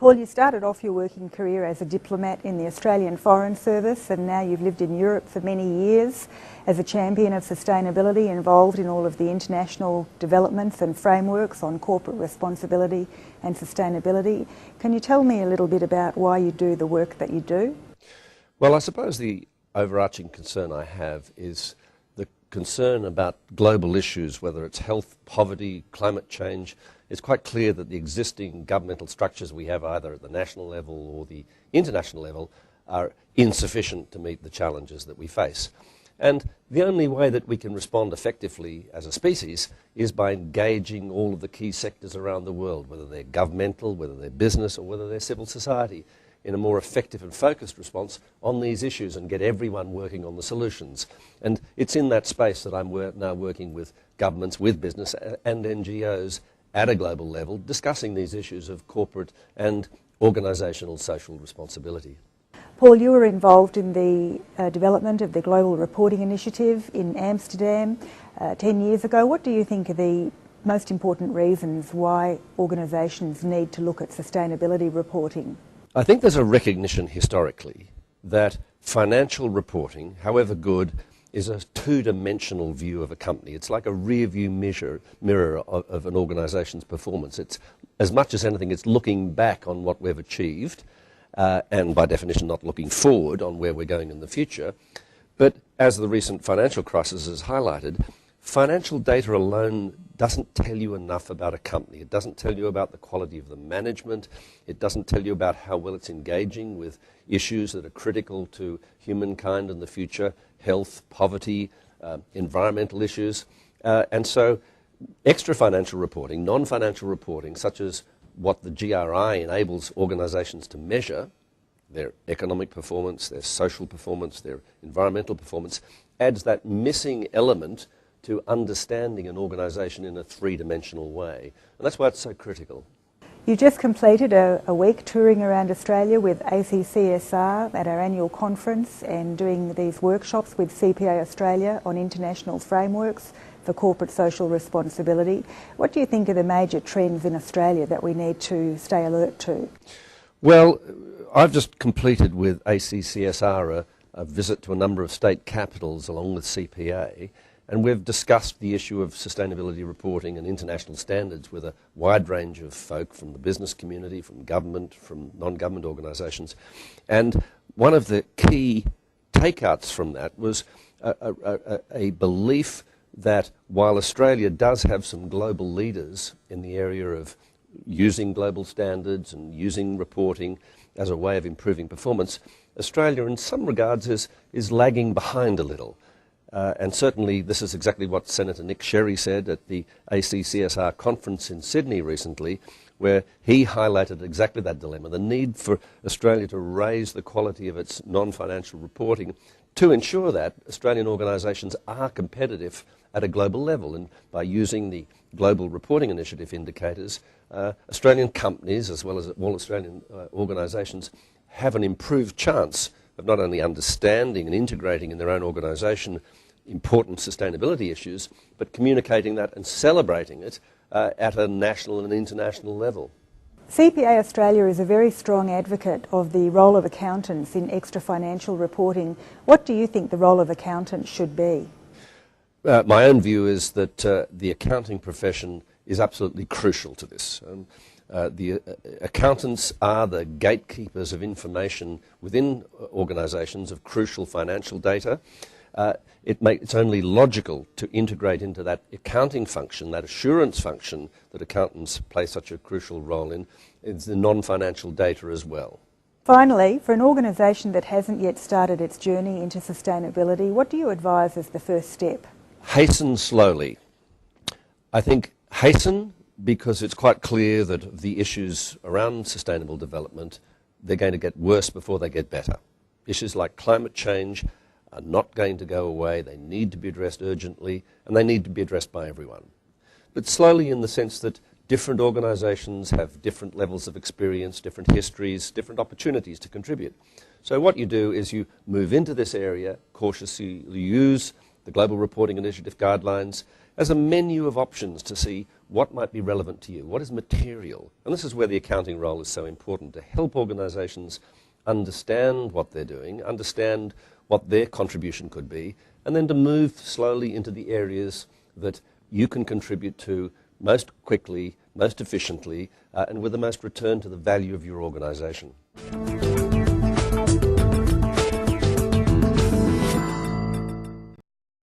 Paul, you started off your working career as a diplomat in the Australian Foreign Service, and now you've lived in Europe for many years as a champion of sustainability, involved in all of the international developments and frameworks on corporate responsibility and sustainability. Can you tell me a little bit about why you do the work that you do? Well, I suppose the overarching concern I have is the concern about global issues, whether it's health, poverty, climate change. It's quite clear that the existing governmental structures we have, either at the national level or the international level, are insufficient to meet the challenges that we face. And the only way that we can respond effectively as a species is by engaging all of the key sectors around the world, whether they're governmental, whether they're business, or whether they're civil society, in a more effective and focused response on these issues and get everyone working on the solutions. And it's in that space that I'm now working with governments, with business and NGOs at a global level, discussing these issues of corporate and organisational social responsibility. Paul, you were involved in the development of the Global Reporting Initiative in Amsterdam 10 years ago. What do you think are the most important reasons why organisations need to look at sustainability reporting? I think there's a recognition historically that financial reporting, however good, is a two-dimensional view of a company. It's like a rear-view mirror of an organisation's performance. It's, as much as anything, it's looking back on what we've achieved, and by definition not looking forward on where we're going in the future. But as the recent financial crisis has highlighted, financial data alone doesn't tell you enough about a company. It doesn't tell you about the quality of the management. It doesn't tell you about how well it's engaging with issues that are critical to humankind in the future: health, poverty, environmental issues. And so extra financial reporting, non-financial reporting, such as what the GRI enables organisations to measure, their economic performance, their social performance, their environmental performance, adds that missing element to understanding an organisation in a three-dimensional way. And that's why it's so critical. You just completed a week touring around Australia with ACCSR at our annual conference and doing these workshops with CPA Australia on international frameworks for corporate social responsibility. What do you think are the major trends in Australia that we need to stay alert to? Well, I've just completed with ACCSR a visit to a number of state capitals along with CPA, and we've discussed the issue of sustainability reporting and international standards with a wide range of folk from the business community, from government, from non-government organisations. And one of the key takeouts from that was a belief that while Australia does have some global leaders in the area of using global standards and using reporting as a way of improving performance, Australia in some regards is lagging behind a little. And certainly this is exactly what Senator Nick Sherry said at the ACCSR conference in Sydney recently, where he highlighted exactly that dilemma, the need for Australia to raise the quality of its non-financial reporting to ensure that Australian organisations are competitive at a global level. And by using the Global Reporting Initiative indicators, Australian companies, as well as all Australian organisations, have an improved chance of not only understanding and integrating in their own organisation important sustainability issues, but communicating that and celebrating it at a national and international level. CPA Australia is a very strong advocate of the role of accountants in extra financial reporting. What do you think the role of accountants should be? My own view is that the accounting profession is absolutely crucial to this. The accountants are the gatekeepers of information within organisations of crucial financial data. It's only logical to integrate into that accounting function, that assurance function that accountants play such a crucial role in, is the non-financial data as well. Finally, for an organisation that hasn't yet started its journey into sustainability, what do you advise as the first step? Hasten slowly. I think hasten because it's quite clear that the issues around sustainable development, they're going to get worse before they get better. Issues like climate change are not going to go away. They need to be addressed urgently, and they need to be addressed by everyone. But slowly in the sense that different organisations have different levels of experience, different histories, different opportunities to contribute. So what you do is you move into this area, cautiously use the Global Reporting Initiative guidelines, as a menu of options to see what might be relevant to you, what is material. And this is where the accounting role is so important, to help organisations understand what they're doing, understand what their contribution could be, and then to move slowly into the areas that you can contribute to most quickly, most efficiently, and with the most return to the value of your organisation.